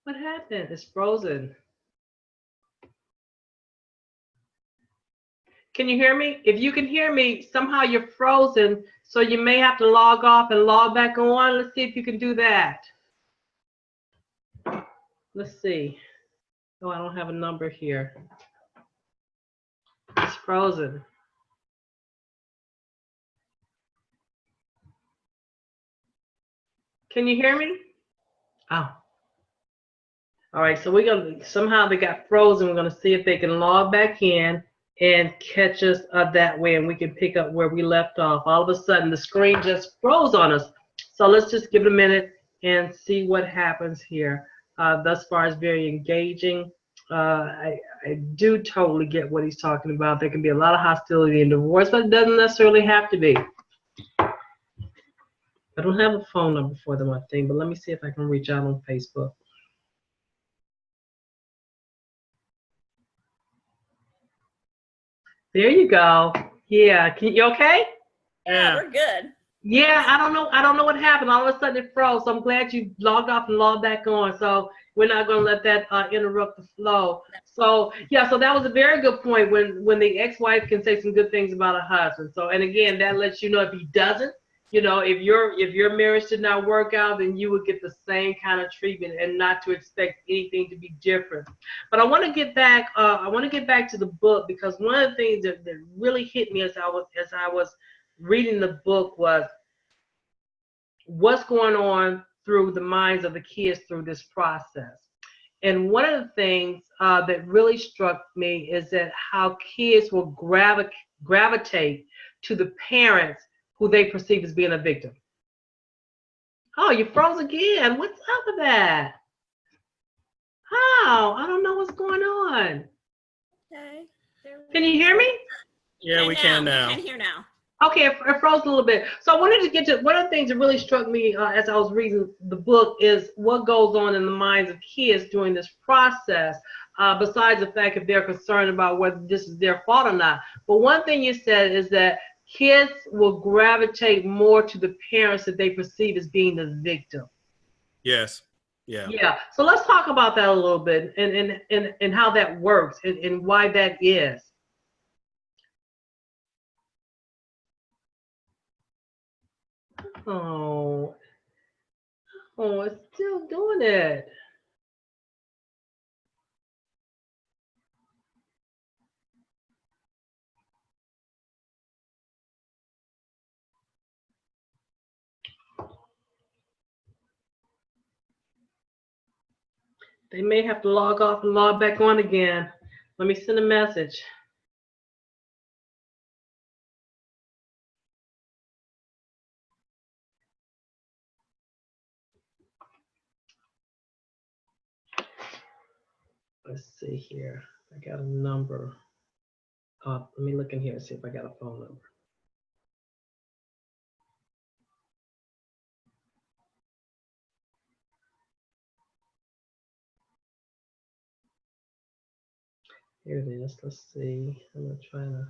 What happened? It's frozen. Can you hear me? If you can hear me, somehow you're frozen, so you may have to log off and log back on. Let's see if you can do that. Let's see. Oh, I don't have a number here. It's frozen. Can you hear me? Oh. All right, so we're gonna, somehow they got frozen. We're gonna see if they can log back in and catch us that way, and we can pick up where we left off. All of a sudden, the screen just froze on us. So let's just give it a minute and see what happens here. Thus far, it's very engaging. I do totally get what he's talking about. There can be a lot of hostility in divorce, but it doesn't necessarily have to be. I don't have a phone number for them, I think, but let me see if I can reach out on Facebook. There you go. Yeah, you okay? Yeah, we're good. Yeah, I don't know what happened. All of a sudden it froze. So I'm glad you logged off and logged back on. So we're not going to let that interrupt the flow. So yeah, so that was a very good point when the ex-wife can say some good things about her husband. So, and again, that lets you know if he doesn't, you know, if your marriage did not work out, then you would get the same kind of treatment and not to expect anything to be different. But I want to get back. I want to get back to the book, because one of the things that really hit me as I was reading the book was what's going on through the minds of the kids through this process. And one of the things that really struck me is that how kids will gravitate to the parents who they perceive as being a victim. Oh, you froze again. What's up with that? How? I don't know what's going on. Okay. Can you hear me? Yeah, we can now. We can hear now. Okay, it froze a little bit. So I wanted to get to one of the things that really struck me as I was reading the book is what goes on in the minds of kids during this process, besides the fact if they're concerned about whether this is their fault or not. But one thing you said is that kids will gravitate more to the parents that they perceive as being the victim. Yes. Yeah. Yeah. So let's talk about that a little bit and how that works and why that is. Oh, it's still doing it. They may have to log off and log back on again. Let me send a message. Let's see here. I got a number. Let me look in here and see if I got a phone number. Here it is. Let's see. I'm gonna try to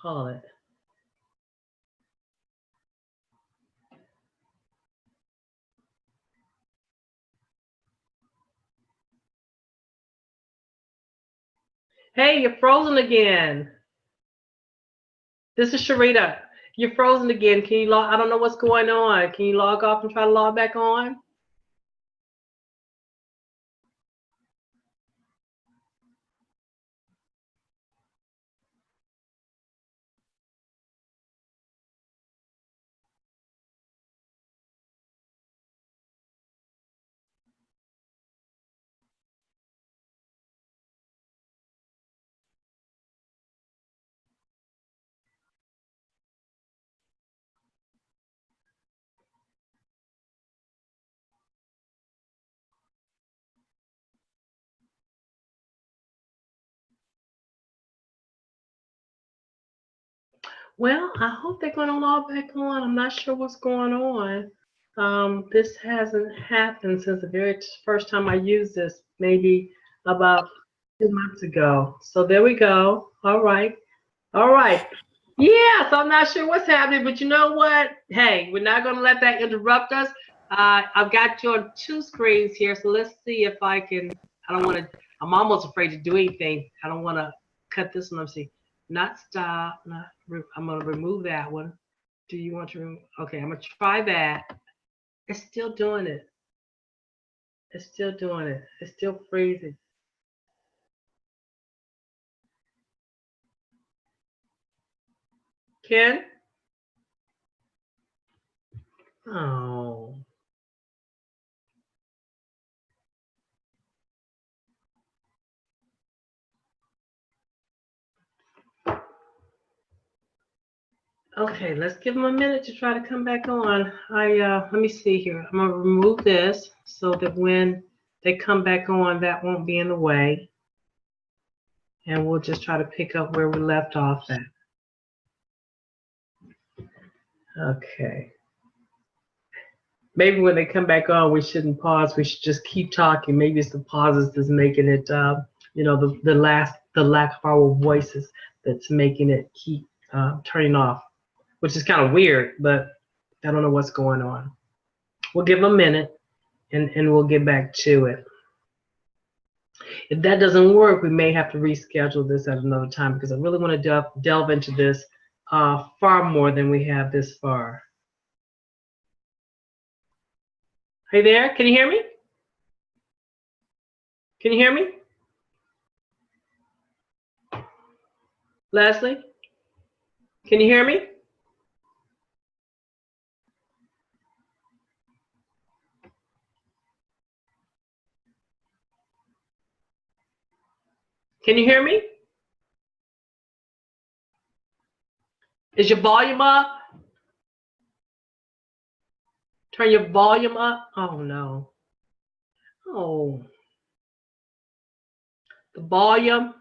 call it. Hey, you're frozen again. This is Charita. You're frozen again. Can you log? I don't know what's going on. Can you log off and try to log back on? Well, I hope they're going to log back on. I'm not sure what's going on. This hasn't happened since the very first time I used this, maybe about 2 months ago. So there we go. All right. All right. Yeah, so I'm not sure what's happening, but you know what? Hey, we're not going to let that interrupt us. I've got you on two screens here, so let's see if I can. I don't want to. I'm almost afraid to do anything. I don't want to cut this one. Let's see. Not stop. Not. I'm going to remove that one. Do you want to remove? Okay, I'm going to try that. It's still doing it. It's still doing it. It's still freezing. Ken? Oh. Okay, let's give them a minute to try to come back on. Let me see here. I'm gonna remove this so that when they come back on, that won't be in the way. And we'll just try to pick up where we left off at. Okay. Maybe when they come back on, we shouldn't pause. We should just keep talking. Maybe it's the pauses that's making it, the lack of our voices that's making it keep turning off, which is kind of weird, but I don't know what's going on. We'll give them a minute, and we'll get back to it. If that doesn't work, we may have to reschedule this at another time because I really want to delve into this far more than we have this far. Hey there, can you hear me? Can you hear me? Leslie, can you hear me? Can you hear me? Is your volume up? Turn your volume up. Oh no. Oh. The volume.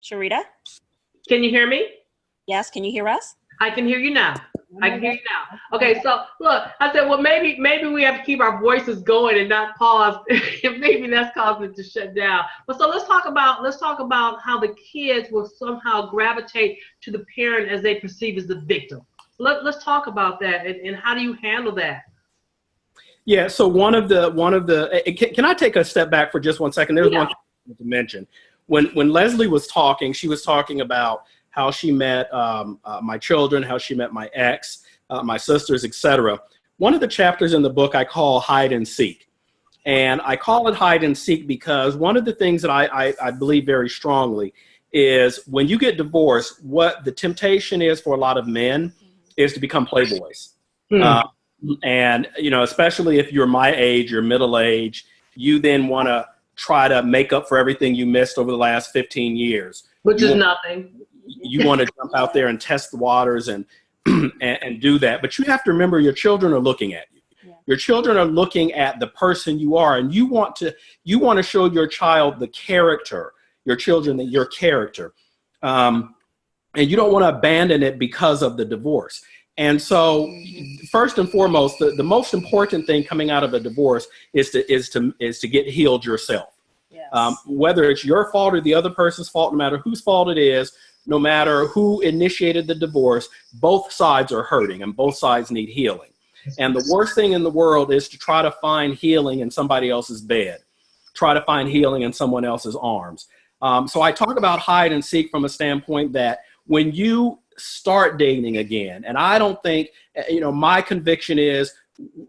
Charita? Can you hear me? Yes, can you hear us? I can hear you now. I can hear you now. Okay, so look, I said, well, maybe we have to keep our voices going and not pause. Maybe that's causing it to shut down. But so let's talk about how the kids will somehow gravitate to the parent as they perceive as the victim. Let's talk about that and how do you handle that? Yeah. So one of the can I take a step back for just 1 second? There's one thing to mention. When Leslie was talking, she was talking about how she met my children, how she met my ex, my sisters, etc. One of the chapters in the book I call Hide and Seek. And I call it Hide and Seek because one of the things that I believe very strongly is when you get divorced, what the temptation is for a lot of men is to become playboys. And, especially if you're my age, you're middle age, you then want to try to make up for everything you missed over the last 15 years. Which is nothing. You want to jump out there and test the waters and do that. But you have to remember your children are looking at you. Yeah. Your children are looking at the person you are, and you want to show your child the character, your children, your character. And you don't want to abandon it because of the divorce. And so first and foremost, the most important thing coming out of a divorce is to get healed yourself. Yes. Whether it's your fault or the other person's fault, no matter whose fault it is, no matter who initiated the divorce, both sides are hurting and both sides need healing. And the worst thing in the world is to try to find healing in somebody else's bed, try to find healing in someone else's arms. So I talk about hide and seek from a standpoint that when you start dating again, and I don't think, my conviction is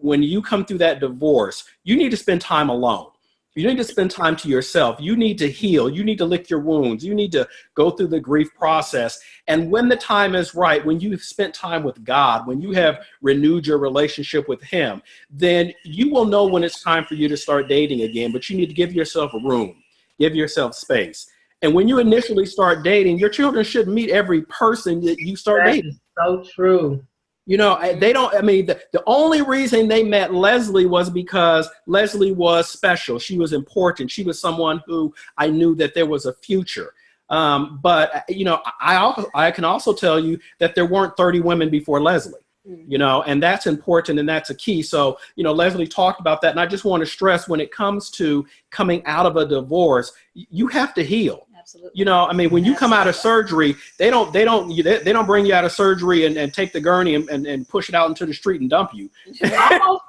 when you come through that divorce, you need to spend time alone. You need to spend time to yourself. You need to heal. You need to lick your wounds. You need to go through the grief process. And when the time is right, when you've spent time with God, when you have renewed your relationship with Him, then you will know when it's time for you to start dating again. But you need to give yourself room, give yourself space. And when you initially start dating, your children should meet every person that you start dating. So true. They don't, the only reason they met Leslie was because Leslie was special. She was important. She was someone who I knew that there was a future. But I can also tell you that there weren't 30 women before Leslie. You know, and that's important, and that's a key. So, you know, Leslie talked about that, and I just want to stress, when it comes to coming out of a divorce, you have to heal. Absolutely. You know, I mean, when you come out of surgery, they don't bring you out of surgery and take the gurney and push it out into the street and dump you. I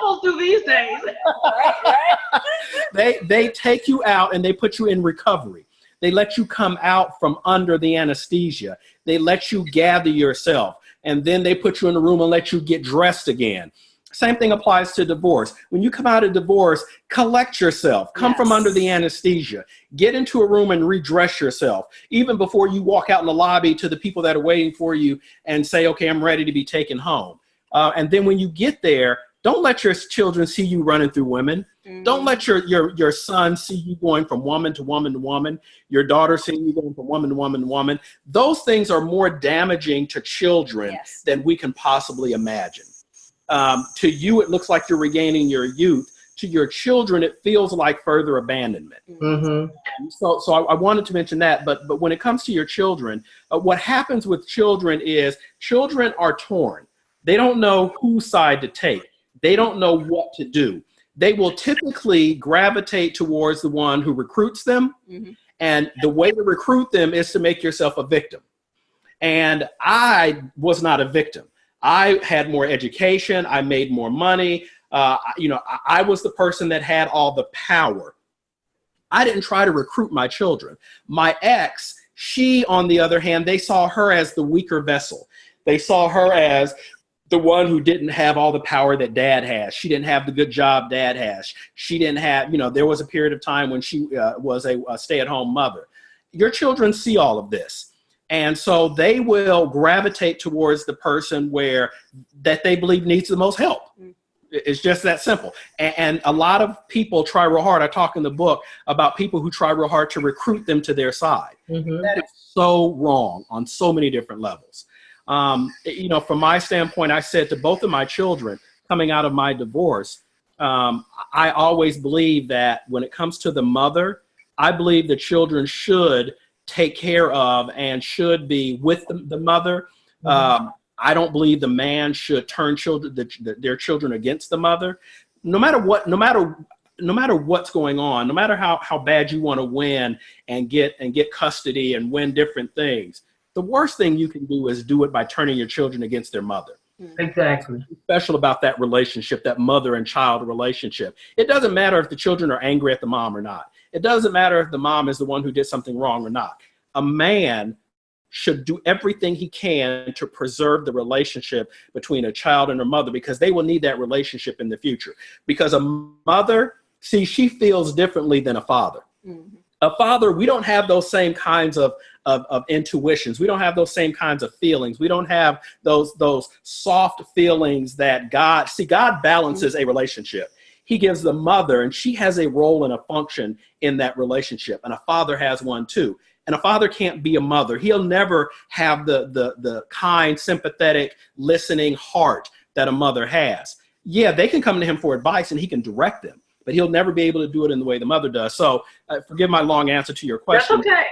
almost do these days. They take you out and they put you in recovery. They let you come out from under the anesthesia. They let you gather yourself, and then they put you in a room and let you get dressed again. Same thing applies to divorce. When you come out of divorce, collect yourself, come from under the anesthesia, get into a room and redress yourself, even before you walk out in the lobby to the people that are waiting for you and say, okay, I'm ready to be taken home. And then when you get there, don't let your children see you running through women. Don't let your son see you going from woman to woman to woman, your daughter seeing you going from woman to woman to woman. Those things are more damaging to children than we can possibly imagine. To you, it looks like you're regaining your youth. To your children, it feels like further abandonment. So I wanted to mention that. But when it comes to your children, what happens with children is children are torn. They don't know whose side to take. They don't know what to do. They will typically gravitate towards the one who recruits them. And the way to recruit them is to make yourself a victim. And I was not a victim. I had more education. I made more money. You know, I was the person that had all the power. I didn't try to recruit my children. My ex, she, on the other hand, they saw her as the weaker vessel. They saw her as the one who didn't have all the power that dad has. She didn't have the good job dad has. She didn't have, you know, there was a period of time when she was a stay-at-home mother. Your children see all of this. And so they will gravitate towards the person that they believe needs the most help. It's just that simple. And a lot of people try real hard. I talk in the book about people who try real hard to recruit them to their side. That is so wrong on so many different levels. You know, from my standpoint, I said to both of my children coming out of my divorce, I always believe that when it comes to the mother, I believe the children should take care of and should be with the mother. I don't believe the man should turn their children against the mother. No matter what's going on, no matter how bad you want to win and get custody and win different things, the worst thing you can do is do it by turning your children against their mother. Exactly. What's special about that relationship, that mother and child relationship? It doesn't matter if the children are angry at the mom or not. It doesn't matter if the mom is the one who did something wrong or not. A man should do everything he can to preserve the relationship between a child and her mother, because they will need that relationship in the future. Because a mother, see, she feels differently than a father. A father, we don't have those same kinds of intuitions. We don't have those same kinds of feelings. We don't have those soft feelings that God balances a relationship. He gives the mother, and she has a role and a function in that relationship. And a father has one too. And a father can't be a mother. He'll never have the kind, sympathetic, listening heart that a mother has. Yeah, they can come to him for advice and he can direct them, but he'll never be able to do it in the way the mother does. So forgive my long answer to your question. That's okay.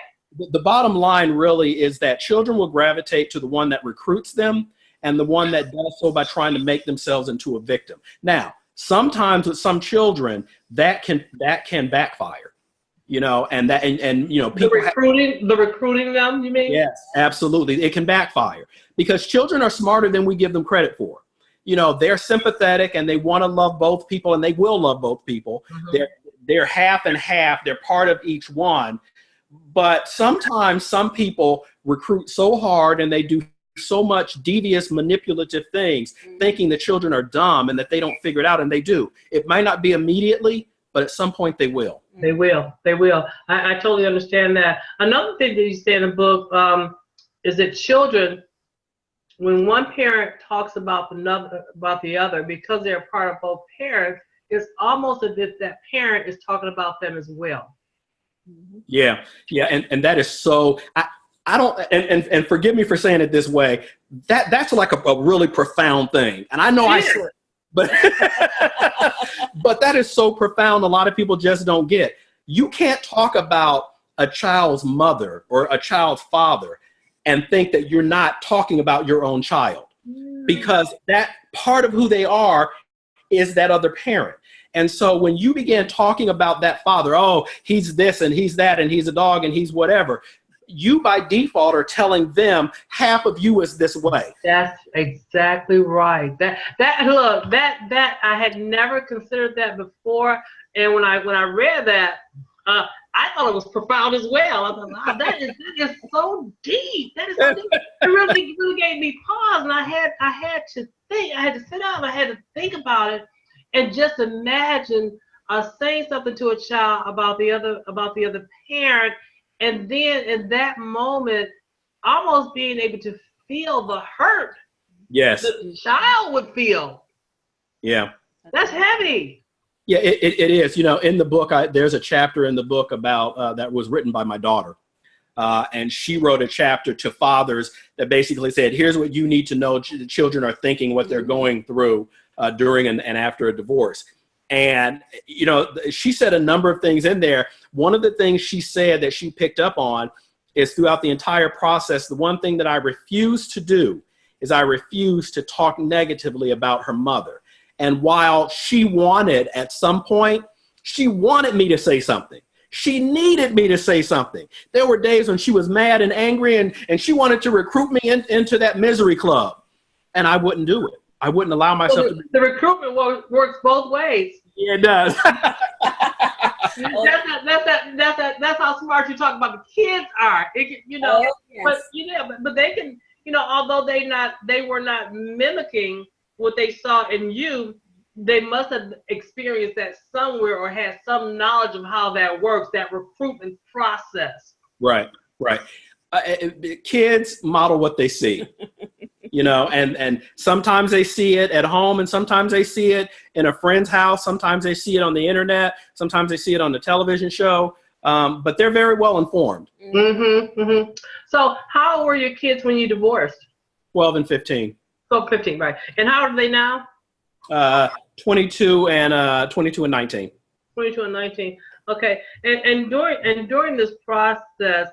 The bottom line really is that children will gravitate to the one that recruits them and the one that does so by trying to make themselves into a victim. Now, sometimes with some children, that can backfire, you know, and you know, people the recruiting them, you mean? Yes, absolutely. It can backfire because children are smarter than we give them credit for. You know, they're sympathetic and they want to love both people, and they will love both people. They're half and half. They're part of each one. But sometimes some people recruit so hard and they do so much devious, manipulative things, thinking the children are dumb and that they don't figure it out, and they do. It might not be immediately, but at some point they will. They will. They will. I totally understand that. Another thing that you say in the book is that children, when one parent talks about the other, because they're part of both parents, it's almost as if that parent is talking about them as well. Yeah, and that is so. I don't, and forgive me for saying it this way. That's like a really profound thing, and I know I said, but but that is so profound. A lot of people just don't get. You can't talk about a child's mother or a child's father and think that you're not talking about your own child. because that part of who they are is that other parent. And so when you began talking about that father, oh, he's this and he's that and he's a dog and he's whatever, you by default are telling them half of you is this way. That's exactly right. That I had never considered that before. And when I read that, I thought it was profound as well. I thought, wow, that is so deep. That is so deep. It really gave me pause, and I had to think. I had to sit down. I had to think about it, and just imagine saying something to a child about the other parent, and then in that moment, almost being able to feel the hurt. Yes. The child would feel. Yeah. That's heavy. Yeah, it is. You know, in the book, there's a chapter in the book about that was written by my daughter. And she wrote a chapter to fathers that basically said, here's what you need to know. The children are thinking, what they're going through during and after a divorce. And, you know, she said a number of things in there. One of the things she said that she picked up on is throughout the entire process, the one thing that I refused to do is I refused to talk negatively about her mother. And while she wanted, at some point, she wanted me to say something. She needed me to say something. There were days when she was mad and angry and she wanted to recruit me into that misery club. And I wouldn't do it. I wouldn't allow myself to. The recruitment works both ways. Yeah, it does. That's how smart you talk about the kids are. You know, but they can, you know, although they were not mimicking what they saw in you, they must have experienced that somewhere or had some knowledge of how that works, that recruitment process. Right. Kids model what they see, you know, and sometimes they see it at home and sometimes they see it in a friend's house. Sometimes they see it on the internet. Sometimes they see it on the television show, but they're very well informed. Mm-hmm, mm-hmm. So how old were your kids when you divorced? 12 and 15. So 15, right. And how old are they now? 22 and 19. 22 and 19. Okay. And during this process,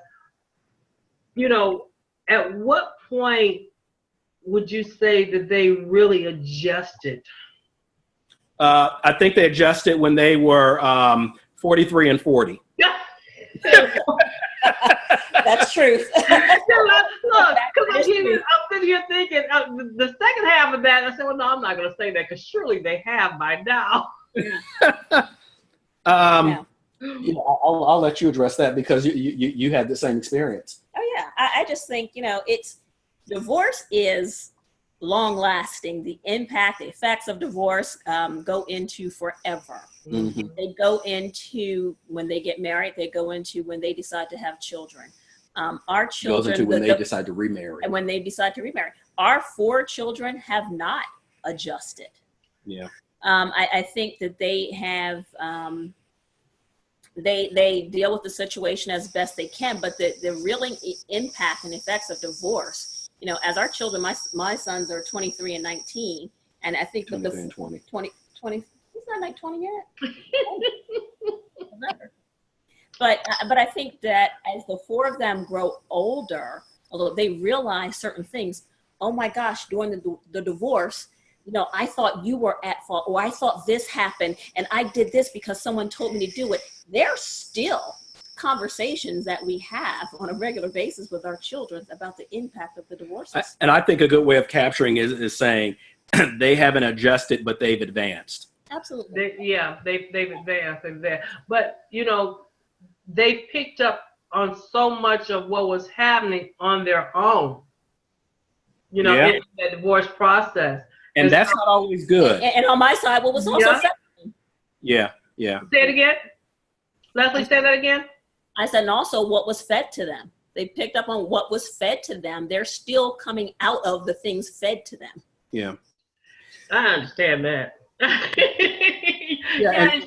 you know, at what point would you say that they really adjusted? I think they adjusted when they were 43 and 40. That's truth. Look, because I'm sitting here thinking, the second half of that, I said, well, no, I'm not going to say that because surely they have by now. You know, I'll let you address that because you had the same experience. Oh yeah, I just think, you know, divorce is long lasting. The impact, the effects of divorce go into forever. Mm-hmm. They go into when they get married. They go into when they decide to have children. Our children goes into when they decide to remarry. And when they decide to remarry, our 4 children have not adjusted. Yeah. I think that they have. They deal with the situation as best they can, but the real impact and effects of divorce, you know, as our children, my sons are 23 and 19, and I think with the 20, he's not like 20 yet. But I think that as the 4 of them grow older, although they realize certain things, oh my gosh, during the divorce, you know, I thought you were at fault, or I thought this happened, and I did this because someone told me to do it. There's still conversations that we have on a regular basis with our children about the impact of the divorces. And I think a good way of capturing is saying they haven't adjusted, but they've advanced. Absolutely. They've advanced. But, you know, they picked up on so much of what was happening on their own, you know, in the divorce process. And that's not always good. And on my side, what was also said. Yeah. Say it again. Leslie, say that again. I said, and also what was fed to them. They picked up on what was fed to them. They're still coming out of the things fed to them. Yeah. I understand that. Yeah,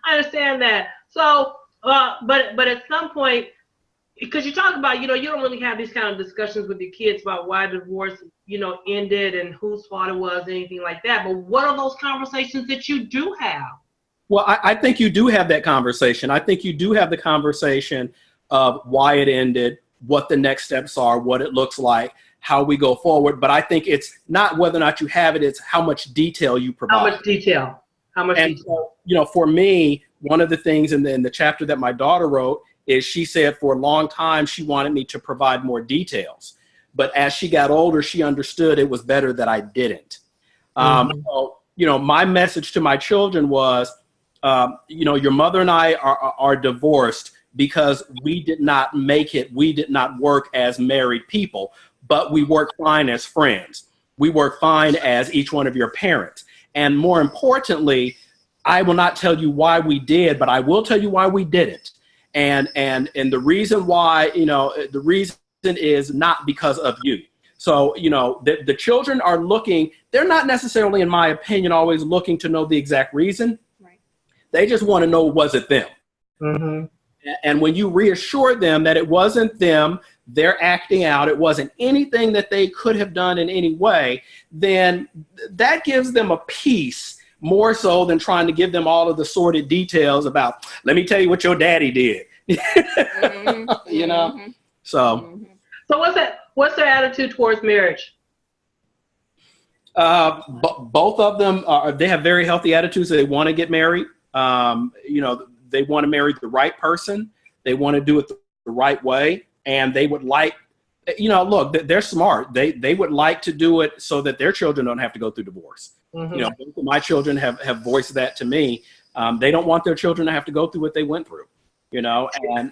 I understand that. So, but at some point, because you talk about, you know, you don't really have these kind of discussions with your kids about why divorce, you know, ended and whose fault it was, anything like that. But what are those conversations that you do have? Well, I think you do have that conversation. I think you do have the conversation of why it ended, what the next steps are, what it looks like, how we go forward. But I think it's not whether or not you have it, it's how much detail you provide. How much detail? How much and detail? So, for me, one of the things in the chapter that my daughter wrote is she said for a long time she wanted me to provide more details. But as she got older, she understood it was better that I didn't. So, my message to my children was, your mother and I are divorced because we did not make it. We did not work as married people, but we worked fine as friends. We worked fine as each one of your parents. And more importantly, I will not tell you why we did, but I will tell you why we didn't. And the reason why, the reason is not because of you. So, the children are looking, they're not necessarily, in my opinion, always looking to know the exact reason. Right. They just want to know, was it them? Mm-hmm. And when you reassure them that it wasn't them, they're acting out, it wasn't anything that they could have done in any way, then that gives them a peace more so than trying to give them all of the sordid details about, let me tell you what your daddy did. Mm-hmm. So. Mm-hmm. So what's their attitude towards marriage? Both of them they have very healthy attitudes. They want to get married. They want to marry the right person. They want to do it the right way. And they would like, look, they're smart. They would like to do it so that their children don't have to go through divorce. Mm-hmm. Both of my children have voiced that to me. They don't want their children to have to go through what they went through, and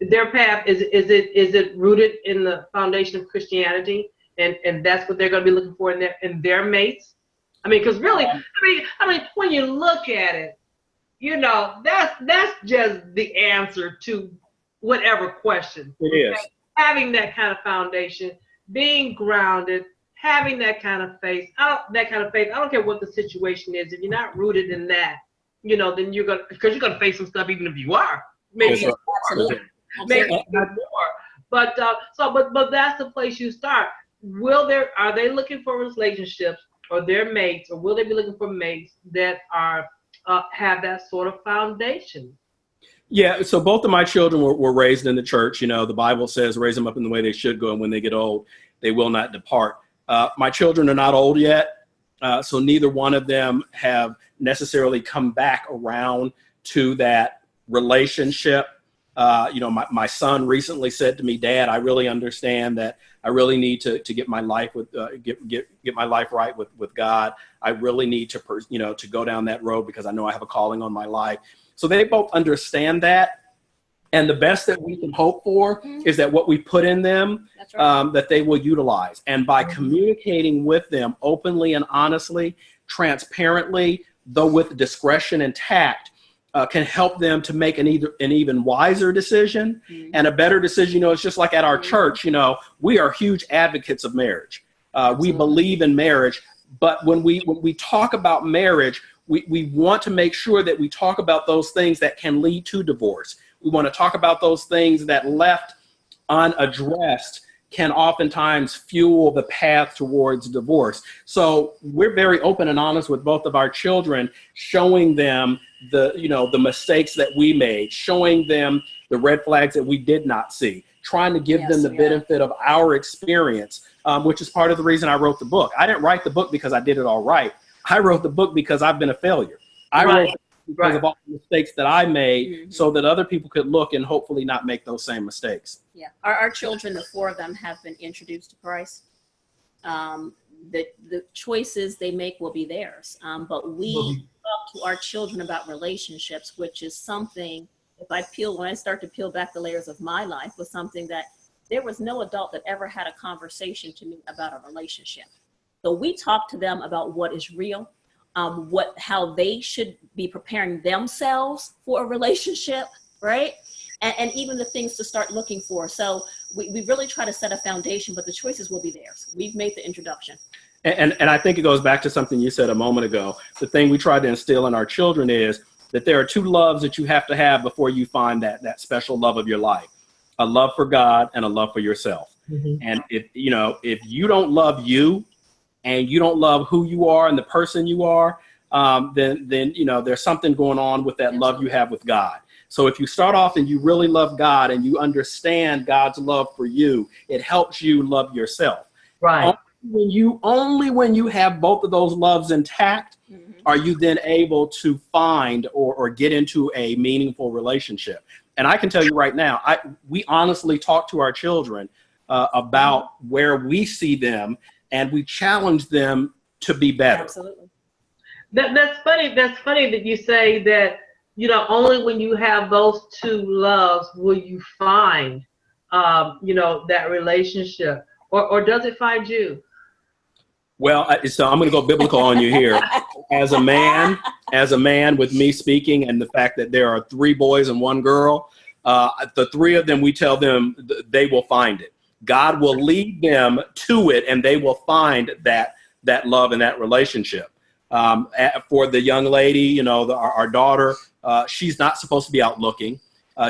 their path, is it rooted in the foundation of Christianity, and that's what they're going to be looking for in their mates? I mean, because really, I mean, when you look at it, that's just the answer to whatever question. It is. Having that kind of foundation, being grounded, having that kind of faith. I don't care what the situation is. If you're not rooted in that, then you're gonna face some stuff, even if you are. Maybe not more. But that's the place you start. Are they looking for relationships or their mates, or will they be looking for mates that are have that sort of foundation? Yeah, so both of my children were raised in the church. The Bible says, raise them up in the way they should go, and when they get old, they will not depart. My children are not old yet, so neither one of them have necessarily come back around to that relationship. My son recently said to me, Dad, I really understand that I really need to get my life with get my life right with God. I really need to go down that road because I know I have a calling on my life. So they both understand that. And the best that we can hope for is that what we put in them, That's right. that they will utilize. And by communicating with them openly and honestly, transparently, though with discretion and tact, can help them to make an even wiser decision and a better decision. It's just like at our church, we are huge advocates of marriage. We believe in marriage, but when we talk about marriage, we want to make sure that we talk about those things that can lead to divorce. We want to talk about those things that left unaddressed can oftentimes fuel the path towards divorce. So we're very open and honest with both of our children, showing them the mistakes that we made, showing them the red flags that we did not see, trying to give them the benefit of our experience, which is part of the reason I wrote the book. I didn't write the book because I did it all right. I wrote the book because I've been a failure. I wrote it because of all the mistakes that I made so that other people could look and hopefully not make those same mistakes. Yeah. Our children, the four of them, have been introduced to Christ. The choices they make will be theirs. But we talk to our children about relationships, which is something, when I start to peel back the layers of my life, was something that there was no adult that ever had a conversation to me about a relationship. So we talk to them about what is real, how they should be preparing themselves for a relationship, right? And even the things to start looking for. So we really try to set a foundation, but the choices will be theirs. We've made the introduction. And I think it goes back to something you said a moment ago. The thing we try to instill in our children is that there are two loves that you have to have before you find that special love of your life: a love for God and a love for yourself. And if you don't love you, and you don't love who you are and the person you are, then there's something going on with that love you have with God. So if you start off and you really love God and you understand God's love for you, it helps you love yourself. Right. Only when you have both of those loves intact are you then able to find or get into a meaningful relationship. And I can tell you right now, we honestly talk to our children about where we see them, and we challenge them to be better. Absolutely. That's funny. That's funny that you say that, only when you have those two loves will you find, that relationship, or does it find you? Well, so I'm going to go biblical on you here. As a man with me speaking, and the fact that there are 3 boys and 1 girl, the 3 of them, we tell them they will find it. God will lead them to it, and they will find that love and that relationship. For the young lady, our daughter, she's not supposed to be out looking.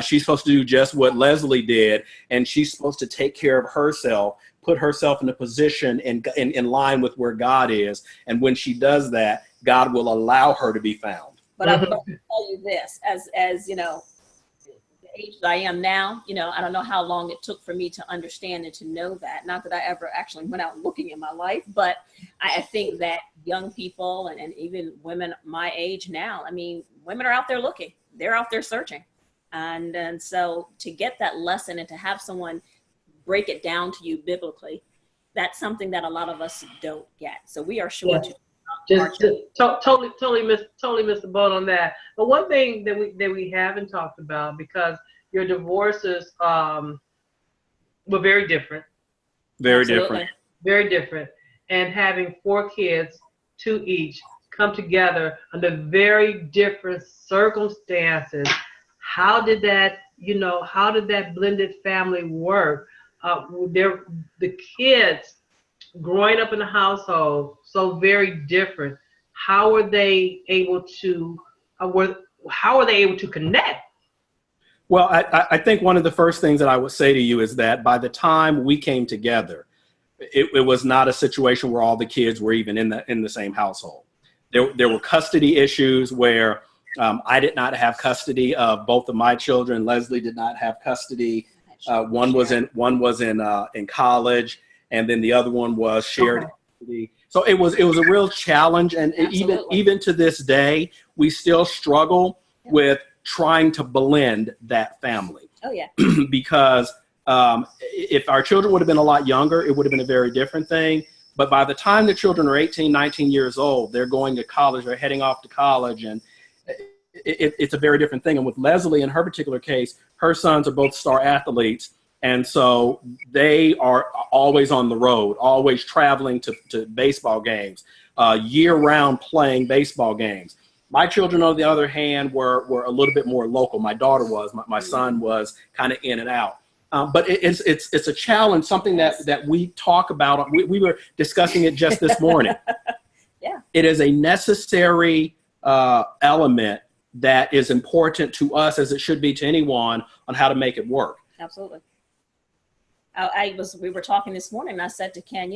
She's supposed to do just what Leslie did, and she's supposed to take care of herself, put herself in a position in line with where God is. And when she does that, God will allow her to be found. But I will tell you this, as the age that I am now, I don't know how long it took for me to understand and to know that. Not that I ever actually went out looking in my life, but I think that young people and even women my age now, women are out there looking. They're out there searching. And so to get that lesson and to have someone break it down to you biblically, that's something that a lot of us don't get. So we are sure to totally missed the boat on that. But one thing that we haven't talked about, because your divorces were very different. Very different. Very different. And having 4 kids, 2 each, come together under very different circumstances. How did that blended family work? The kids growing up in the household, so very different. How were they able to connect? Well, I think one of the first things that I would say to you is that by the time we came together, it was not a situation where all the kids were even in the same household. There were custody issues where I did not have custody of both of my children. Leslie did not have custody. One was in college, and then the other one was shared custody. So it was a real challenge, and even to this day, we still struggle with trying to blend that family. Oh yeah. Because if our children would have been a lot younger, it would have been a very different thing. But by the time the children are 18, 19 years old, they're going to college, they're heading off to college, and it's a very different thing. And with Leslie, in her particular case, her sons are both star athletes. And so they are always on the road, always traveling to baseball games, year-round playing baseball games. My children, on the other hand, were a little bit more local. My daughter was. My son was kind of in and out. But it's a challenge, something that we talk about. We were discussing it just this morning. Yeah. It is a necessary element that is important to us, as it should be to anyone, on how to make it work. Absolutely. We were talking this morning, and I said to Ken,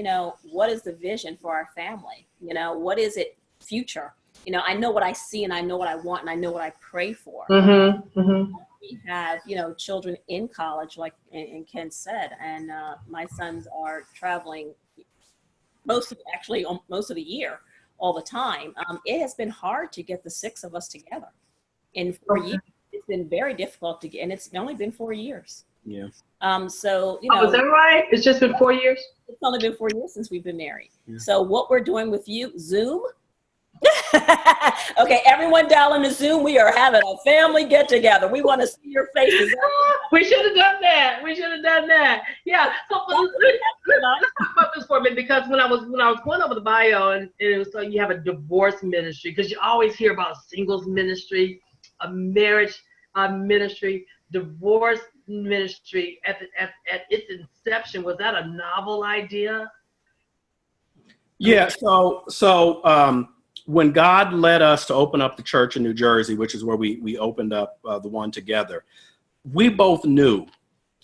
what is the vision for our family? What is it future? I know what I see, and I know what I want, and I know what I pray for. Mm-hmm. Mm-hmm. We have, children in college, like and Ken said, and my sons are traveling most of the year, all the time. It has been hard to get the 6 of us together in 4 years. It's been very difficult to get, and it's only been 4 years. Yeah. So, is that right? It's just been 4 years? It's only been 4 years since we've been married. Yeah. So what we're doing with you, Zoom. Okay, everyone dial into Zoom. We are having a family get together. We want to see your faces. We should have done that. Yeah. So let's talk about this for a minute, because when I was going over the bio, and it was, so you have a divorce ministry, because you always hear about singles ministry, a marriage ministry, divorce ministry. At its inception, was that a novel idea? Yeah. So when God led us to open up the church in New Jersey, which is where we opened up the one together, we both knew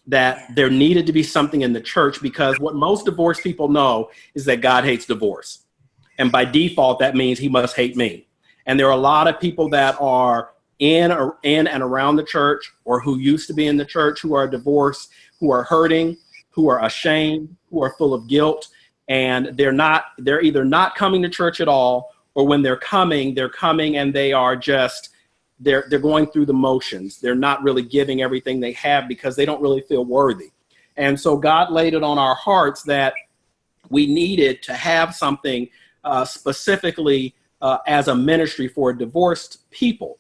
that there needed to be something in the church, because what most divorced people know is that God hates divorce. And by default, that means he must hate me. And there are a lot of people that are in and around the church, or who used to be in the church, who are divorced, who are hurting, who are ashamed, who are full of guilt, and they're either not coming to church at all, or when they're coming and they are just, they're going through the motions. They're not really giving everything they have because they don't really feel worthy. And so God laid it on our hearts that we needed to have something specifically as a ministry for divorced people.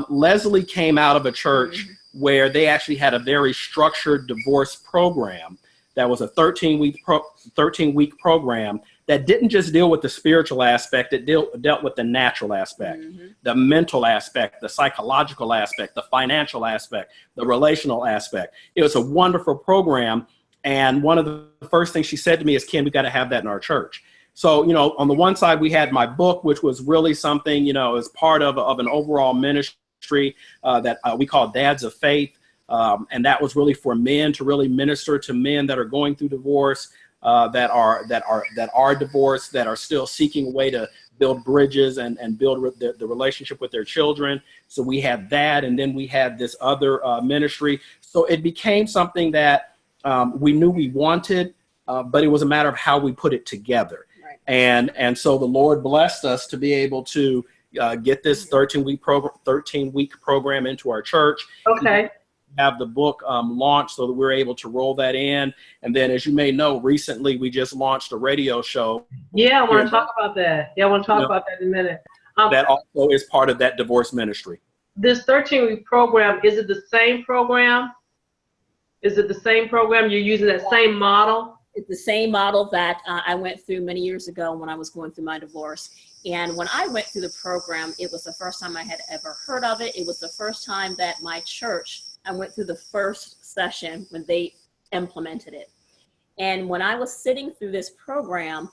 Leslie came out of a church where they actually had a very structured divorce program that was a 13-week program that didn't just deal with the spiritual aspect, it dealt with the natural aspect, the mental aspect, the psychological aspect, the financial aspect, the relational aspect. It was a wonderful program. And one of the first things she said to me is, Ken, we got to have that in our church. So, on the one side, we had my book, which was really something, as part of an overall ministry that we call Dads of Faith. And that was really for men, to really minister to men that are going through divorce, that are divorced, that are still seeking a way to build bridges and build the relationship with their children. So we had that, and then we had this other ministry. So it became something that we knew we wanted, but it was a matter of how we put it together. Right. And so the Lord blessed us to be able to get this 13-week program into our church. Okay. Have the book launched so that we're able to roll that in. And then, as you may know, recently we just launched a radio show. Yeah, I want to talk about that. Yeah, I want to talk about that in a minute. That also is part of that divorce ministry. This 13-week program, is it the same program? Is it the same program? You're using that same model? It's the same model that I went through many years ago when I was going through my divorce. And when I went through the program, it was the first time I had ever heard of it. It was the first time that my church, I went through the first session when they implemented it. And when I was sitting through this program,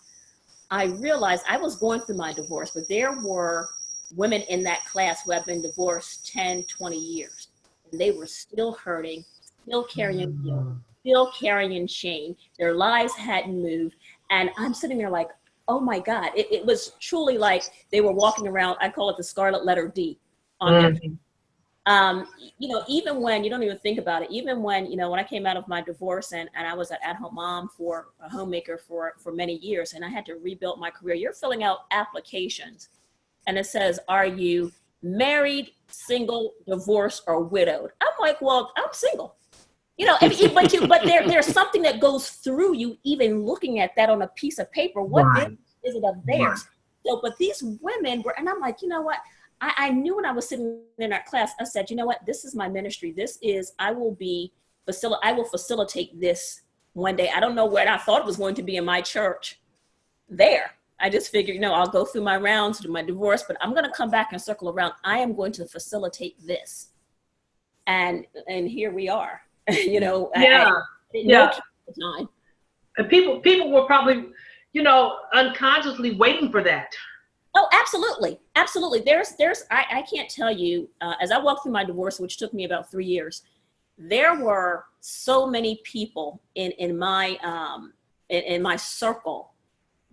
I realized I was going through my divorce, but there were women in that class who had been divorced 10, 20 years. And they were still hurting, still carrying guilt, still carrying shame. Their lives hadn't moved. And I'm sitting there like, oh my God. It was truly like they were walking around, I call it the scarlet letter D on their face. Even when you don't even think about it, even when I came out of my divorce and I was an at-home mom for a homemaker for many years, and I had to rebuild my career, you're filling out applications and it says, are you married, single, divorced, or widowed? I'm like, well, I'm single. But there's something that goes through you, even looking at that on a piece of paper. What is it of theirs? Right. So, but these women were, and I'm like, you know what? I knew when I was sitting in that class, I said, you know what? This is my ministry. I will facilitate this one day. I don't know where I thought it was going to be in my church there. I just figured, I'll go through my rounds, do my divorce, but I'm going to come back and circle around. I am going to facilitate this. And here we are, Yeah. Time. And people were probably, unconsciously waiting for that. Oh, absolutely. Absolutely. I can't tell you, as I walked through my divorce, which took me about 3 years, there were so many people in my circle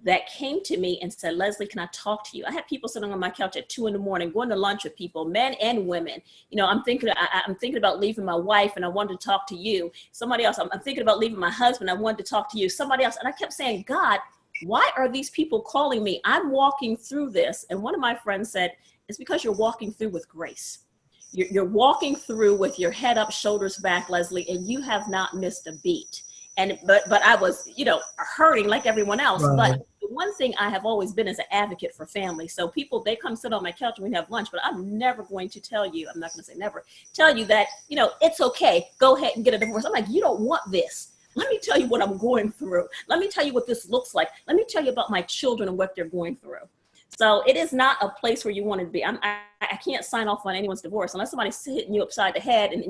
that came to me and said, Leslie, can I talk to you? I had people sitting on my couch at 2 a.m, going to lunch with people, men and women. I'm thinking about leaving my wife and I wanted to talk to you. Somebody else, I'm thinking about leaving my husband. I wanted to talk to you. Somebody else. And I kept saying, God, why are these people calling me? I'm walking through this. And one of my friends said, it's because you're walking through with grace. You're walking through with your head up, shoulders back, Leslie, and you have not missed a beat. But I was, hurting like everyone else. Right. But the one thing I have always been is an advocate for family. So people, they come sit on my couch and we have lunch, but I'm never going to tell you, I'm not going to say never, tell you that, it's okay. Go ahead and get a divorce. I'm like, you don't want this. Let me tell you what I'm going through. Let me tell you what this looks like. Let me tell you about my children and what they're going through. So it is not a place where you want to be. I can't sign off on anyone's divorce unless somebody's hitting you upside the head and,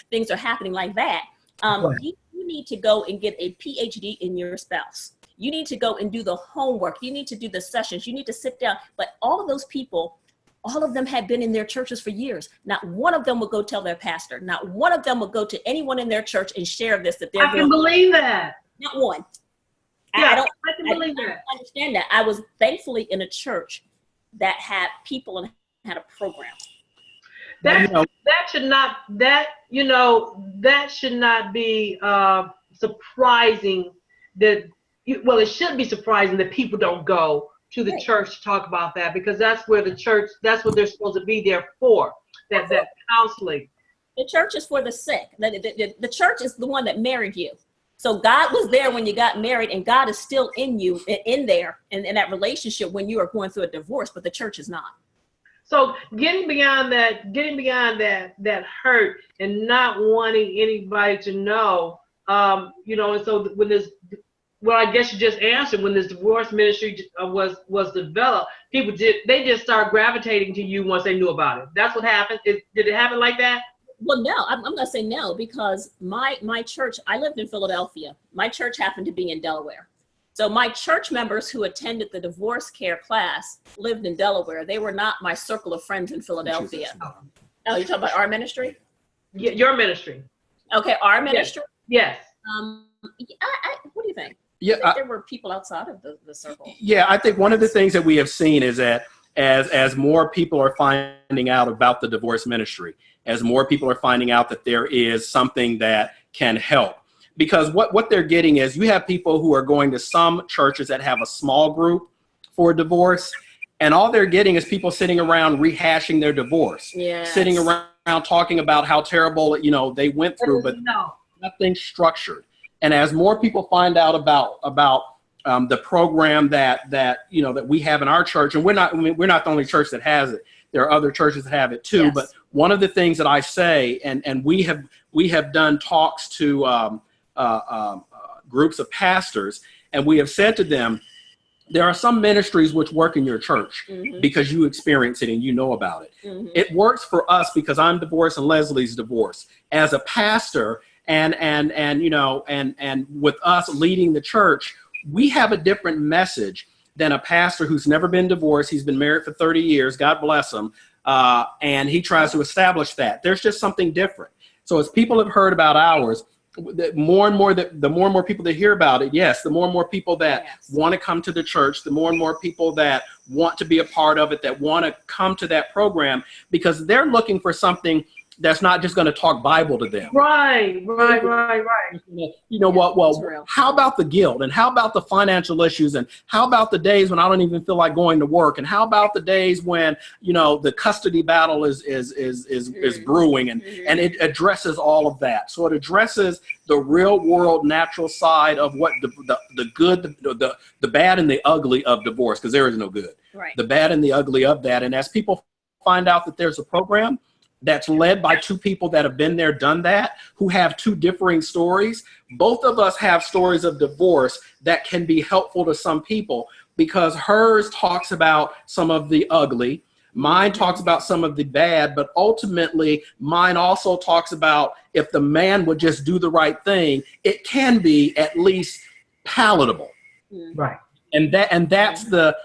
things are happening like that. Right. You need to go and get a PhD in your spouse. You need to go and do the homework. You need to do the sessions. You need to sit down. But all of those people, all of them had been in their churches for years. Not one of them would go tell their pastor. Not one of them would go to anyone in their church and share this that they're doing. I can believe that. Not one. Yeah, I can believe that. I understand that. I was thankfully in a church that had people and had a program. That should not be surprising that. Well, it should be surprising that people don't go to the church to talk about that, because that's what they're supposed to be there for. That counseling. The church is for the sick. The church is the one that married you. So God was there when you got married, and God is still in you, in there, in that relationship when you are going through a divorce, but the church is not. So getting beyond that hurt and not wanting anybody to know, and so when this, well, I guess you just answered, when this divorce ministry was developed, they just start gravitating to you once they knew about it. That's what happened. Did it happen like that? Well, no, I'm going to say no, because my church, I lived in Philadelphia. My church happened to be in Delaware. So my church members who attended the divorce care class lived in Delaware. They were not my circle of friends in Philadelphia. Oh, you're talking about our ministry? Yeah, your ministry. Okay, our ministry? Yes. What do you think? Yeah, there were people outside of the circle. Yeah, I think one of the things that we have seen is that as more people are finding out about the divorce ministry, as more people are finding out that there is something that can help. Because what they're getting is, you have people who are going to some churches that have a small group for divorce, and all they're getting is people sitting around rehashing their divorce, sitting around talking about how terrible they went through, but nothing structured. And as more people find out about the program that we have in our church, and we're not the only church that has it. There are other churches that have it too. Yes. But one of the things that I say, and we have done talks to groups of pastors, and we have said to them, there are some ministries which work in your church because you experience it and you know about it. It works for us because I'm divorced and Leslie's divorced. As a pastor, and with us leading the church, we have a different message than a pastor who's never been divorced. He's been married for 30 years, God bless him, and he tries to establish that. There's just something different. So as people have heard about ours, the more and more people that hear about it, yes, the more and more people that want to come to the church, the more and more people that want to be a part of it, that want to come to that program, because they're looking for something that's not just going to talk Bible to them. Right. Well, how about the guilt, and how about the financial issues, and how about the days when I don't even feel like going to work, and how about the days when the custody battle is brewing, and it addresses all of that. So it addresses the real world natural side of what the good, the bad and the ugly of divorce, because there is no good. Right. The bad and the ugly of that. And as people find out that there's a program that's led by two people that have been there, done that, who have two differing stories. Both of us have stories of divorce that can be helpful to some people, because hers talks about some of the ugly, mine talks about some of the bad, but ultimately mine also talks about, if the man would just do the right thing, it can be at least palatable. Right. And that's the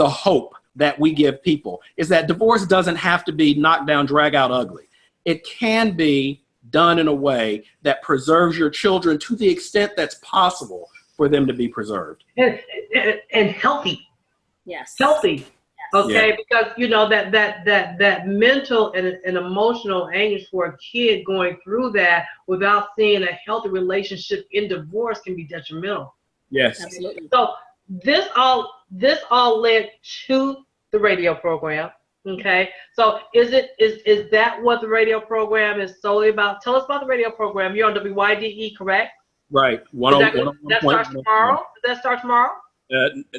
hope that we give people, is that divorce doesn't have to be knocked down, drag out, ugly. It can be done in a way that preserves your children to the extent that's possible for them to be preserved. And healthy. Yes. Healthy. Okay, yeah. Because that mental and emotional anguish for a kid going through that without seeing a healthy relationship in divorce can be detrimental. Yes. Absolutely. So this all led to the radio program. Okay, so is that what the radio program is solely about? Tell us about the radio program. You're on WYDE, correct? Right. That starts tomorrow. Does that start tomorrow?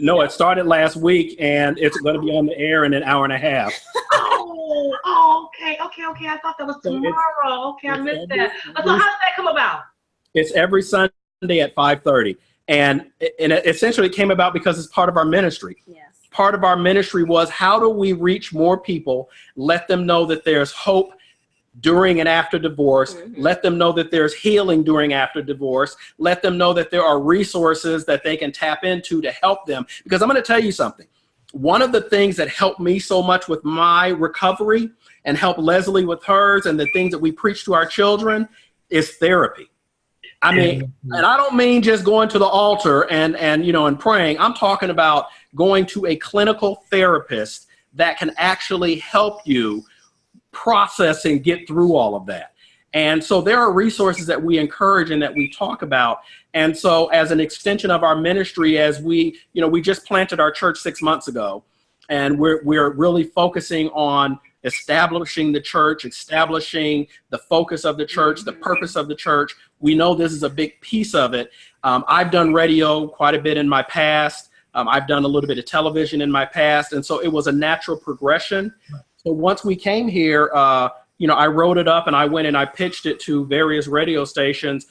No, it started last week, and it's going to be on the air in an hour and a half. Okay. I thought that was tomorrow. Okay, I missed that. So how does that come about? It's every Sunday at 5:30. And it essentially came about because it's part of our ministry. Yes. Part of our ministry was, how do we reach more people, let them know that there's hope during and after divorce, let them know that there's healing during after divorce, let them know that there are resources that they can tap into to help them. Because I'm going to tell you something. One of the things that helped me so much with my recovery and helped Leslie with hers, and the things that we preach to our children, is therapy. I mean, and I don't mean just going to the altar and praying. I'm talking about going to a clinical therapist that can actually help you process and get through all of that. And so there are resources that we encourage and that we talk about. And so as an extension of our ministry, as we just planted our church 6 months ago, and we're really focusing on establishing the church, establishing the focus of the church, the purpose of the church. We know this is a big piece of it. I've done radio quite a bit in my past. I've done a little bit of television in my past. And so it was a natural progression. So once we came here, I wrote it up and I went and I pitched it to various radio stations,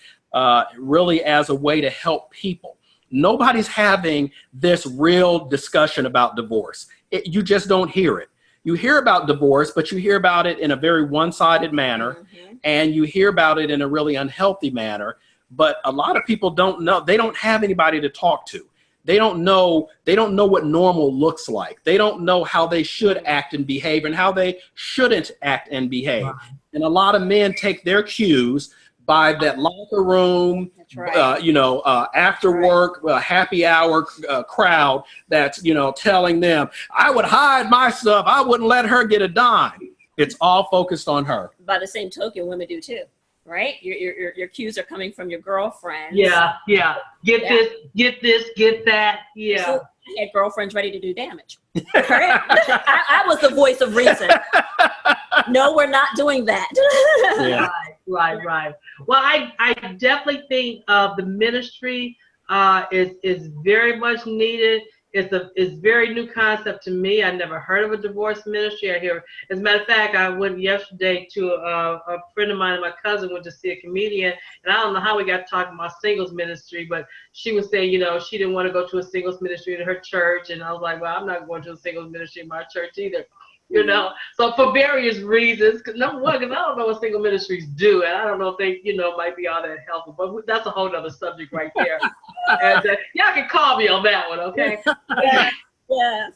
really as a way to help people. Nobody's having this real discussion about divorce. You just don't hear it. You hear about divorce, but you hear about it in a very one-sided manner, and you hear about it in a really unhealthy manner. But a lot of people don't know. They don't have anybody to talk to. They don't know what normal looks like. They don't know how they should act and behave and how they shouldn't act and behave. Right. And a lot of men take their cues by that locker room, after work, happy hour crowd that's, telling them, I would hide my stuff. I wouldn't let her get a dime. It's all focused on her. By the same token, women do too. Right? Your cues are coming from your girlfriends. Yeah. Get this, get that. Yeah. So I had girlfriends ready to do damage. Right? I was the voice of reason. No, we're not doing that. Yeah. Right. Well, I definitely think the ministry is very much needed. It's very new concept to me. I never heard of a divorce ministry. As a matter of fact, I went yesterday to a friend of mine and my cousin went to see a comedian, and I don't know how we got talking about singles ministry, but she was saying, she didn't want to go to a singles ministry in her church, and I was like, well, I'm not going to a singles ministry in my church either. So for various reasons, number one, because I don't know what single ministries do, and I don't know if they, might be all that helpful, but that's a whole other subject right there. And y'all can call me on that one, okay? Yes.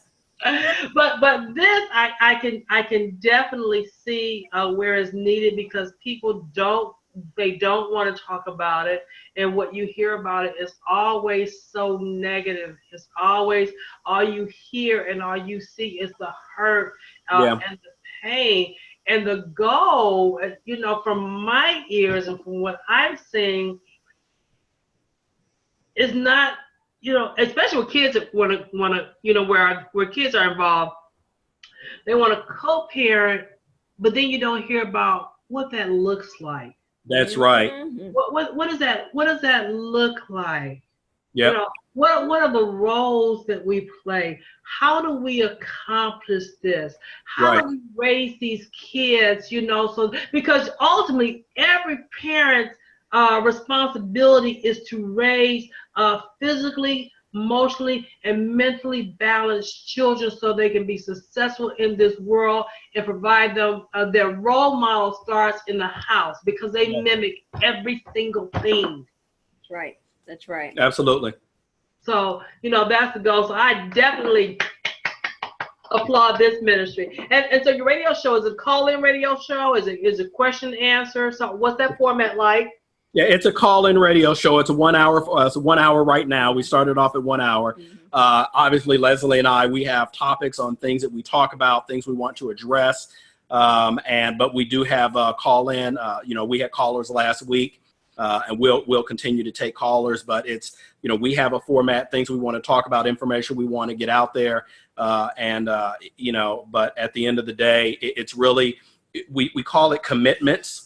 But this, I can definitely see where it's needed, because people don't want to talk about it, and what you hear about it is always so negative. It's always all you hear and all you see is the hurt and the pain. And the goal, from my ears and from what I'm seeing, is not, especially with kids that want to, where kids are involved, they want to co-parent, but then you don't hear about what that looks like. That's right. What does that look like? Yeah. What are the roles that we play? How do we accomplish this? How do we raise these kids? So because ultimately every parent's responsibility is to raise physically, emotionally, and mentally balanced children so they can be successful in this world and provide them. Their role model starts in the house, because they mimic every single thing. That's right. Absolutely. So, that's the goal. So I definitely applaud this ministry. And so your radio show, is a call-in radio show? Is it question and answer? So what's that format like? Yeah, it's a call-in radio show. It's a 1 hour. It's 1 hour right now. We started off at 1 hour. Obviously, Leslie and I, we have topics on things that we talk about, things we want to address. But we do have call-in. We had callers last week, and we'll continue to take callers. But it's, we have a format, things we want to talk about, information we want to get out there. But at the end of the day, it's really, we call it commitments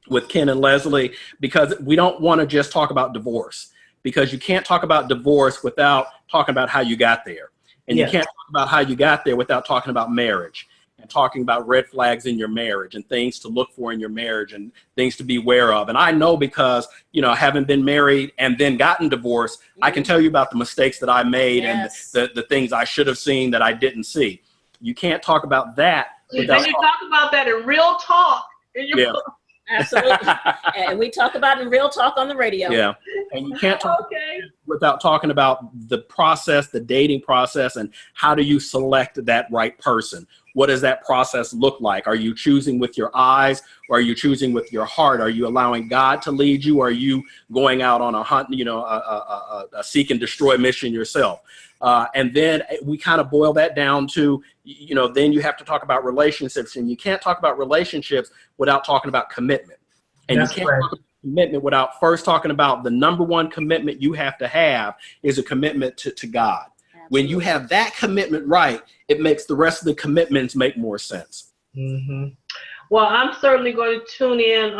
with Ken and Leslie, because we don't want to just talk about divorce, because you can't talk about divorce without talking about how you got there. And you can't talk about how you got there without talking about marriage and talking about red flags in your marriage and things to look for in your marriage and things to be aware of. And I know, because, having been married and then gotten divorced, I can tell you about the mistakes that I made and the things I should have seen that I didn't see. You can't talk about that. And you talk about that in real talk. Absolutely. And we talk about it in real talk on the radio. Yeah. And you can't talk, without talking about the process, the dating process, and how do you select that right person? What does that process look like? Are you choosing with your eyes, or are you choosing with your heart? Are you allowing God to lead you? Or are you going out on a hunt, a seek and destroy mission yourself? And then we kind of boil that down to, then you have to talk about relationships, and you can't talk about relationships without talking about commitment. And That's you can't talk about commitment without first talking about the number one commitment you have to have is a commitment to God. When you have that commitment right, it makes the rest of the commitments make more sense. Mm-hmm. Well, I'm certainly going to tune in,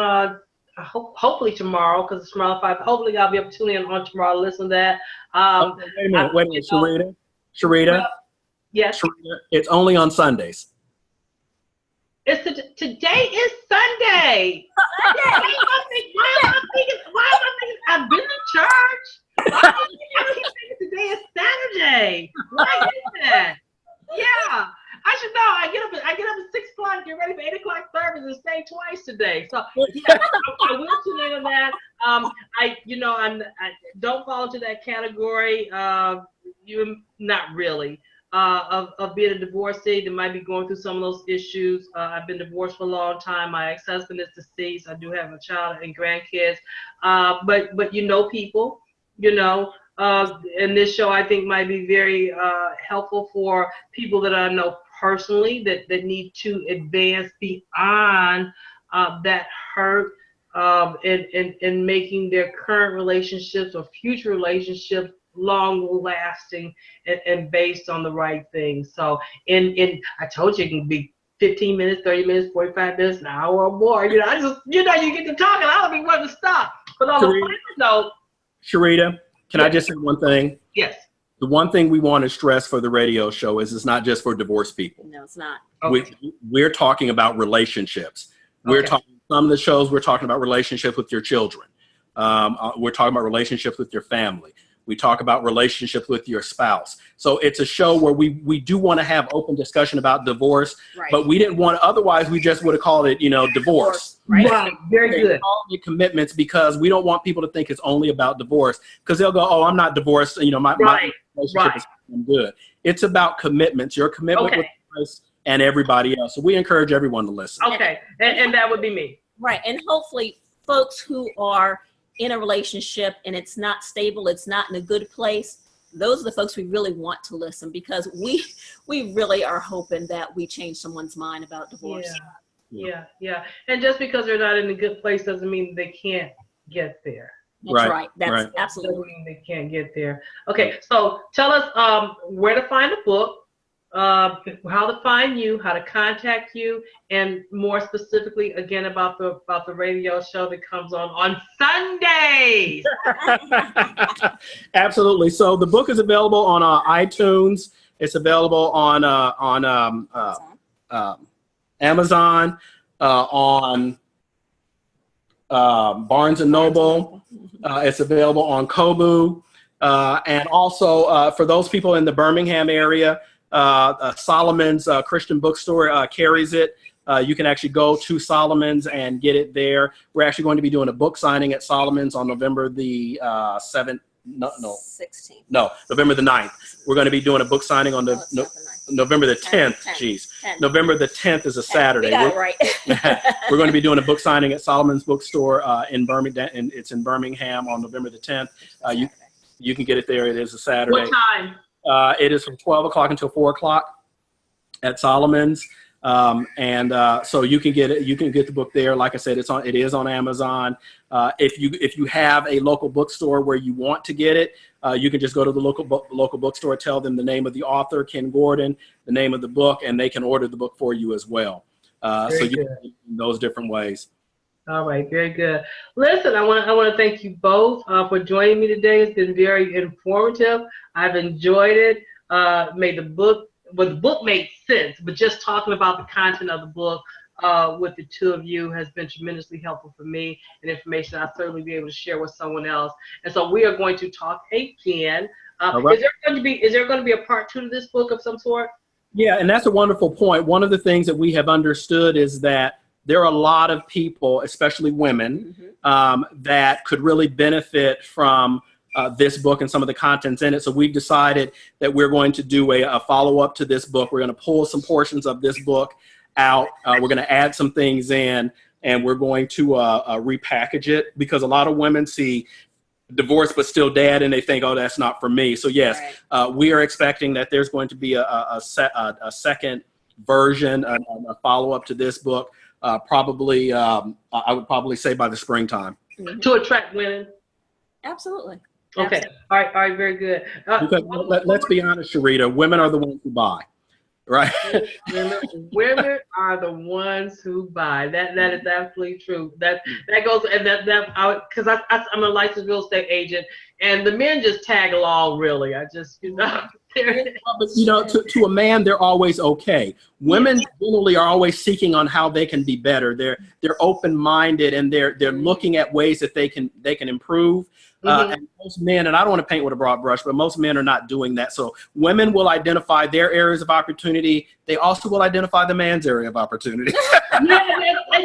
hopefully tomorrow, because tomorrow, hopefully I'll be able to tune in on tomorrow, listen to that. Wait a minute, Charita. Yes. Charita, it's only on Sundays. Today is Sunday. Why am I thinking I've been to church? Why am I thinking today is Saturday? Why is that? Yeah, I should know. I get up at 6 o'clock, get ready for 8 o'clock service, and stay twice today. So yeah, I will tune into that. I don't fall into that category. You not really. Of being a divorcee that might be going through some of those issues. I've been divorced for a long time. My ex-husband is deceased. I do have a child and grandkids. But people, and this show I think might be very helpful for people that I know personally that need to advance beyond that hurt and making their current relationships or future relationships long lasting and based on the right things. So I told you it can be 15 minutes, 30 minutes, 45 minutes, an hour or more. You get to talking, I don't be wanting to stop. But on the final note, Charita, can I just say one thing? Yes. The one thing we want to stress for the radio show is it's not just for divorced people. No, it's not. Okay. We're talking about relationships. We're talking, some of the shows we're talking about relationships with your children. We're talking about relationships with your family. We talk about relationships with your spouse. So it's a show where we do want to have open discussion about divorce, Right. but we didn't want to, otherwise we just would have called it, divorce. Right. Very good. All the commitments, because we don't want people to think it's only about divorce, because they'll go, oh, I'm not divorced. My relationship is good. It's about commitments, your commitment with Christ and everybody else. So we encourage everyone to listen. Okay. And that would be me. Right. And hopefully folks who are in a relationship and it's not stable, it's not in a good place, those are the folks we really want to listen, because we really are hoping that we change someone's mind about divorce. Yeah. And just because they're not in a good place doesn't mean they can't get there. That's right. That's right. absolutely. Doesn't mean they can't get there. Okay, so tell us where to find the book, how to find you, how to contact you, and more specifically again about the radio show that comes on Sundays. Absolutely. So the book is available on iTunes. It's available on Amazon, on Barnes and Noble. It's available on Kobo, and also for those people in the Birmingham area, Solomon's Christian Bookstore carries it. You can actually go to Solomon's and get it there. We're actually going to be doing a book signing at Solomon's on November the 7th. $16. No, November the 9th. We're going to be doing a book signing on November the 10th. Jeez. November the 10th is a Saturday. We got it right. We're going to be doing a book signing at Solomon's Bookstore in Birmingham, and it's in Birmingham on November the 10th. You can get it there. It is a Saturday. What time? It is from 12 o'clock until 4 o'clock at Solomon's. So you can get it. You can get the book there. Like I said, it is on Amazon. If you have a local bookstore where you want to get it, you can just go to the local bookstore, tell them the name of the author, Ken Gordon, the name of the book, and they can order the book for you as well. So you can do those different ways. All right, very good. Listen, I want to thank you both for joining me today. It's been very informative. I've enjoyed it. The book made sense, but just talking about the content of the book with the two of you has been tremendously helpful for me, and information I'll certainly be able to share with someone else. And so we are going to talk again. Right. Is there going to be a part 2 to this book of some sort? Yeah, and that's a wonderful point. One of the things that we have understood is that there are a lot of people, especially women, that could really benefit from this book and some of the contents in it. So we've decided that we're going to do a follow-up to this book. We're going to pull some portions of this book out. We're going to add some things in, and we're going to repackage it, because a lot of women see divorced but still dad and they think, oh, that's not for me. So yes, we are expecting that there's going to be a second version, a follow-up to this book, probably, I would probably say by the springtime. To attract women. Absolutely. Okay. Absolutely. All right. Very good. Because let's be honest, Charita, women are the ones who buy, right? Women are the ones who buy. That is absolutely true. That goes, and because I'm a licensed real estate agent, and the men just tag along. Really, I just But to a man, they're always okay. Women generally are always seeking on how they can be better. They're open-minded, and they're looking at ways that they can improve. And most men, and I don't want to paint with a broad brush, but most men are not doing that. So women will identify their areas of opportunity. They also will identify the man's area of opportunity. And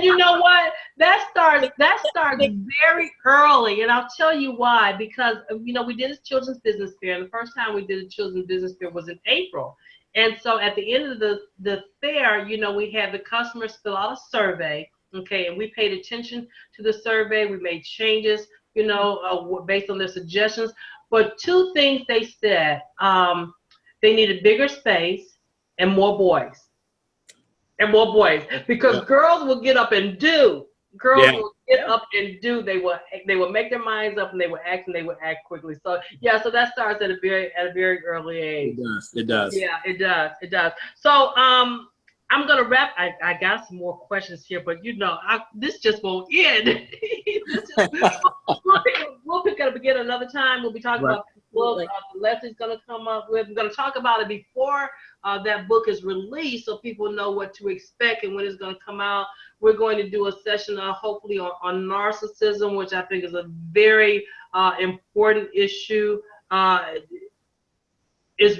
you know what? That starts very early, and I'll tell you why. Because we did a children's business fair, and the first time we did a children's business fair was in April. And so at the end of the fair, we had the customers fill out a survey, okay, and we paid attention to the survey. We made changes, based on their suggestions. But two things they said: they needed bigger space and more boys. Because girls will get up and do. Will get up and do. They will make their minds up, and they will act, and they will act quickly. So so that starts at a very early age. It does. Yeah, it does. So I'm gonna wrap. I got some more questions here, but this just won't end. We'll pick it up again another time. We'll be talking about the book. Leslie's gonna come up with. We're gonna talk about it before that book is released, so people know what to expect and when it's gonna come out. We're going to do a session, hopefully, on narcissism, which I think is a very important issue. Is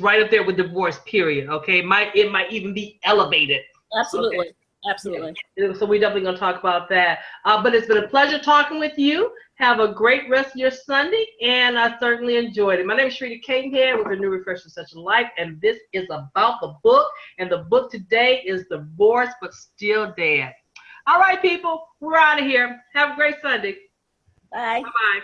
right up there with divorce, period. Okay, it might even be elevated. Absolutely. Okay. Absolutely. So we're definitely going to talk about that. But it's been a pleasure talking with you. Have a great rest of your Sunday, and I certainly enjoyed it. My name is Charita Cadenhead with a new refresh for such a life, and this is about the book. And the book today is Divorced but Still Dad. All right, people, we're out of here. Have a great Sunday. Bye. Bye-bye.